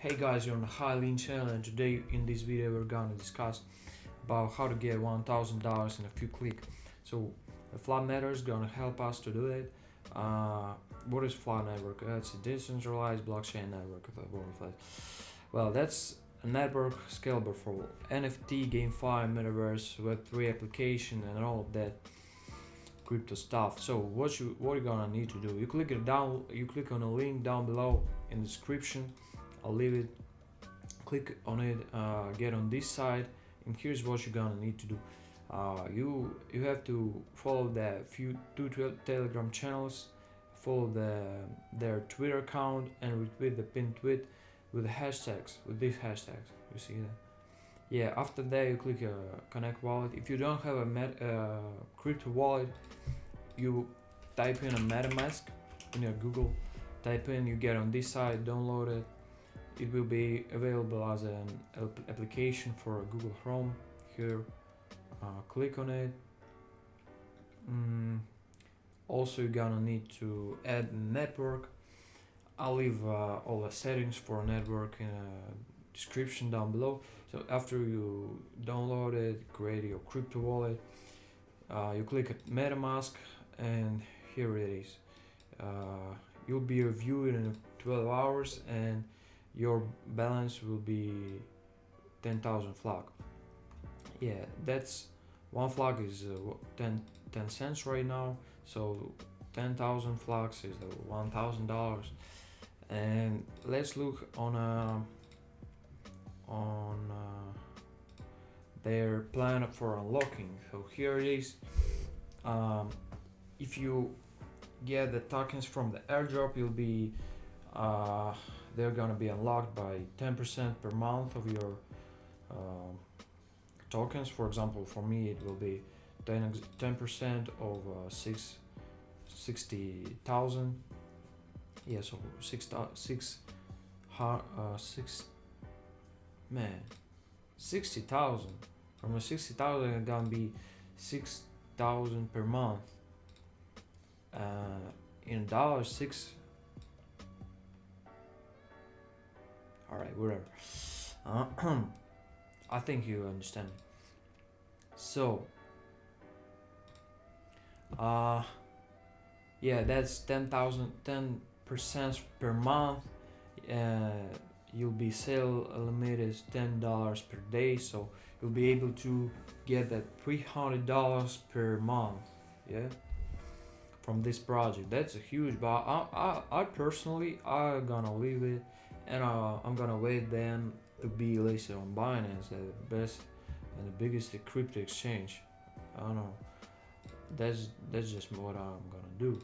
Hey guys, you're on the Highline channel, and today in this video we're gonna discuss about how to get $1,000 in a few clicks. So the Flood network is gonna help us to do it. What is Flood network? It's a decentralized blockchain network. Well, that's a network scalable for NFT, GameFi, Metaverse, Web3 application, and all of that crypto stuff. So what you're gonna need to do? You click on a link down below in the description. I'll leave it. Click on it, get on this side, and here's what you're gonna need to do. You have to follow the two Telegram channels, follow their Twitter account, and retweet the pinned tweet with the hashtags, with these hashtags. You see that? Yeah. After that, you click connect wallet. If you don't have a crypto wallet, you type in a metamask in your Google. Type in, you get on this side, download it. It will be available as an application for Google Chrome. Here, click on it. Also, you're gonna need to add a network. I'll leave all the settings for a network in a description down below. So after you download it, create your crypto wallet, you click at metamask, and here it is. You'll be reviewed in 12 hours, and your balance will be 10,000 flag. Yeah, that's one flag is 10 cents right now, so 10,000 flags is $1,000. And let's look on their plan for unlocking. So here it is. If you get the tokens from the airdrop, you'll be they're gonna be unlocked by 10% per month of your tokens. For example, for me it will be 10% of 60,000. Yeah, so 60,000. From a 60,000, it's gonna be 6,000 per month. In dollars, six. Alright, whatever. I think you understand. So, yeah, that's 10% per month. You'll be sale limit is $10 per day, so you'll be able to get that $300 per month. Yeah, from this project. That's a huge, but I personally I'm gonna leave it, and I'm gonna wait then to be listed on Binance, the best and the biggest crypto exchange. I don't know. That's just what I'm gonna do.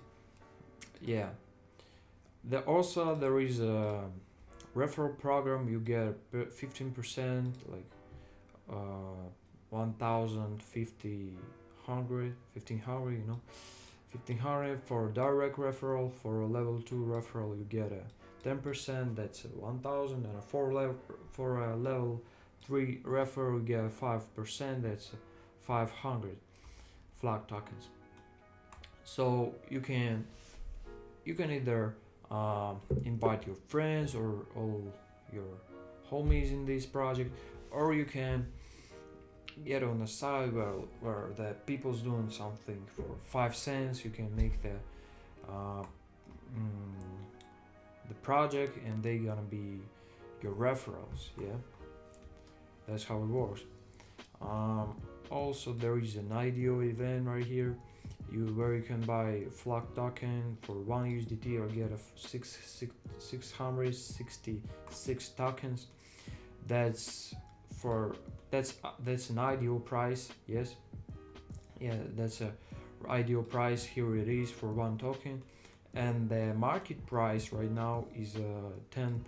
Yeah. There is a referral program. You get 15%, like 1,500, you know. 1,500 for direct referral. For a level 2 referral, you get a 10%, that's 1,000, and for a level 3 referral, you get 5%, that's 500 flag tokens. So you can either invite your friends or all your homies in this project, or you can get on the side where the people's doing something for 5 cents. You can make the project, and they gonna be your referrals. Yeah, that's how it works. Also, there is an IDO event right here, where you can buy flag token for 1 USDT or get a 666 tokens. That's an ideal price. Yes, yeah, that's a ideal price. Here it is for 1 token, and the market price right now is 10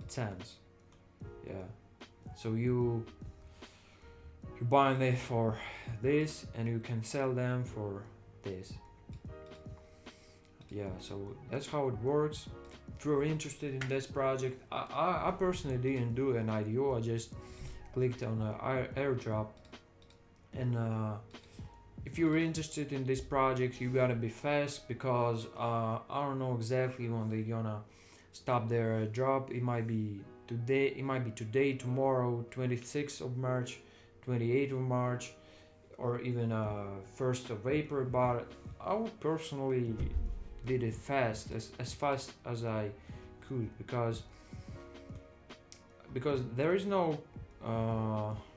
cents. Yeah, so you buying it for this, and you can sell them for this. Yeah, so that's how it works. If you're interested in this project, I personally didn't do an IDO. I just clicked on airdrop, and if you're interested in this project, you gotta be fast, because I don't know exactly when they're gonna stop their drop. It might be today, tomorrow, 26th of March, 28th of March, or even 1st of April. But I would personally did it fast, as fast as I could, because there is no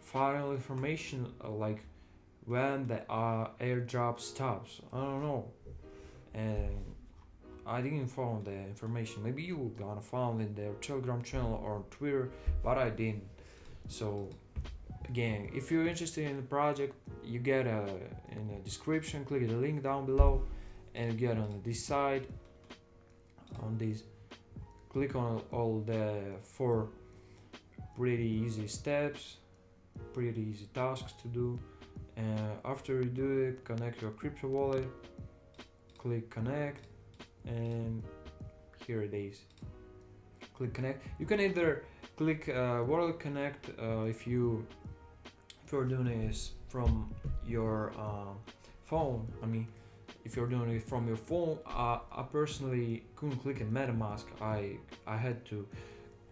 final information like when the airdrop stops. I don't know, and I didn't find the information. Maybe you gonna find in their Telegram channel or Twitter, but I didn't. So again, if you're interested in the project, you get in the description. Click the link down below, and you get on this side. On this, click on all the 4 pretty easy steps, pretty easy tasks to do. And after you do it, connect your crypto wallet. Click connect, and here it is. Click connect. You can either click wallet connect if you're doing this from your phone. I mean, if you're doing it from your phone, I personally couldn't click in metamask. I had to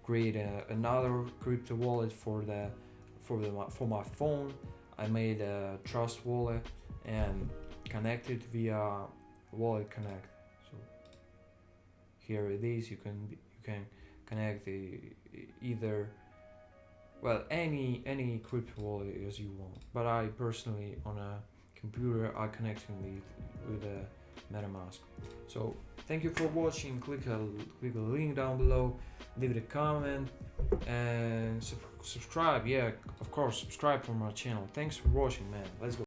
create another crypto wallet for my phone. I made a trust wallet and connected via wallet connect. So here it is. You can connect either, well, any crypto wallet as you want. But I personally, on a computer, I connected with a metamask. So thank you for watching. Click the link down below, leave a comment, and subscribe. Yeah, of course, subscribe for my channel. Thanks for watching, man. Let's go.